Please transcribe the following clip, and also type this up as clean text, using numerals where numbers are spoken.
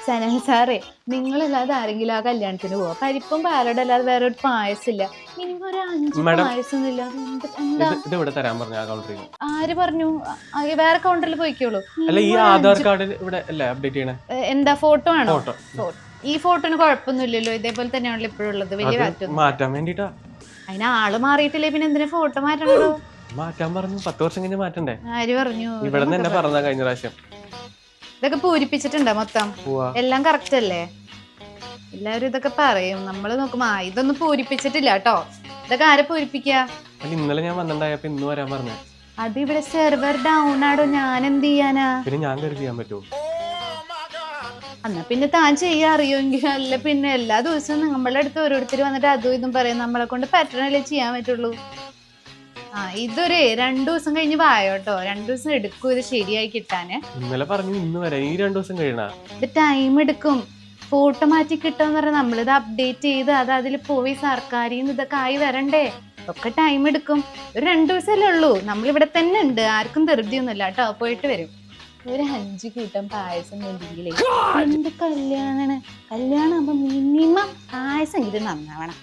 സനൽ സാറേ, നിങ്ങളല്ലാതെ ആരെങ്കിലും ആ കല്യാണത്തിന് പോവാ? പരിപ്പും പാലട അല്ലാതെ വേറെ ഒരു പായസില്ല. മിനിമം ഒരു 5 മാഡം പായസം ഇല്ല. എന്താ? ഇത് ഇവിടെ തരാൻ പറഞ്ഞു ആ കൗണ്ടറിൽ. ആര് പറഞ്ഞു? വേറെ കൗണ്ടറിൽ പോയിക്കോളൂ. അല്ല, ഈ മിനിമം ഒരു ആധാർ 5. കാർഡിൽ ഇവിടെ അല്ലേ അപ്ഡേറ്റ് ചെയ്യണേ? എന്താ, ഫോട്ടോ ആണോ? ഫോട്ടോ. ഈ ഫോട്ടോന് കുഴപ്പമൊന്നുമില്ലല്ലോ, ഇതേപോലെ തന്നെയാണല്ലോ ഇപ്പോഴും ഉള്ളത്. വലിയ അത് മാറ്റം. മാറ്റാൻ വേണ്ടിട്ടാ. അതിന് ആള് മാറിയിട്ടില്ലേ, പിന്നെ എന്തിനാ ഫോട്ടോ മാറ്റണോ? മാറ്റാൻ പറഞ്ഞു, 10 വർഷം കഴിഞ്ഞ് മാറ്റണ്ടേ? ആര് പറഞ്ഞു? ഇവിടെ നിന്ന് തന്നെ പറഞ്ഞാ കഴിഞ്ഞ പ്രാവശ്യം. ഇതൊക്കെ പൂരിപ്പിച്ചിട്ടുണ്ടോ മൊത്തം? പോവാ. എല്ലാം കറക്റ്റ് അല്ലേ? എല്ലാവരും ഇതൊക്കെ പറയും, നമ്മള് നോക്കുമ്പോ ഇതൊന്നും പൂരിപ്പിച്ചിട്ടില്ല കേട്ടോ. ഇതൊക്കെ ആരെ പൂരിപ്പിക്കുക? അല്ല, ഇന്നലെ ഞാൻ വന്നിട്ടുണ്ടായപ്പോ ഇന്ന് വരാൻ പറഞ്ഞു. അത് ഇവിടെ സെർവർ ഡൗൺ ആടോ, ഞാൻ എന്ത് ചെയ്യാനാ? പിന്നെ ഞാൻ കയറി ചെയ്യാൻ പറ്റുമോ? എന്നാ പിന്നെ താൻ ചെയ്യാൻ അറിയുമെങ്കിൽ. അല്ല പിന്നെ എല്ലാ ദിവസവും നമ്മളെ അടുത്ത് ഓരോരുത്തർ വന്നിട്ട് അതും ഇതും പറയും. നമ്മളെ കൊണ്ട് പറ്റണല്ലേ ചെയ്യാൻ പറ്റുള്ളൂ. ഇതൊരു 2 ദിവസം കഴിഞ്ഞ് വായോട്ടോ. 2 ദിവസം എടുക്കും ഇത് ശരിയായി കിട്ടാന്. ഇന്നലെ പറഞ്ഞു ഇന്ന് വരാം, ഈ 2 ദിവസം കഴിയണ. ഇത് ടൈം എടുക്കും. ഫോട്ടോ മാറ്റി കിട്ടുമെന്ന് പറഞ്ഞാൽ നമ്മളിത് അപ്ഡേറ്റ് ചെയ്ത് അത് അതിൽ പോയി സർക്കാരിന്ന് ഇതൊക്കെ ആയി വരണ്ടേ. ഒക്കെ ടൈം എടുക്കും. ഒരു 2 ദിവസമല്ലേ ഉള്ളൂ. നമ്മളിവിടെ തന്നെ ഉണ്ട്, ആർക്കും ധൃതിയൊന്നുമില്ല കേട്ടോ. പോയിട്ട് വരും. ഒരു 5 കൂട്ടം പായസം വേണ്ടിയില്ലേ? എന്ത് കല്യാണാണ്? കല്യാണം ആകുമ്പോ മിനിമം പായസം ഇത് നന്നാവണം.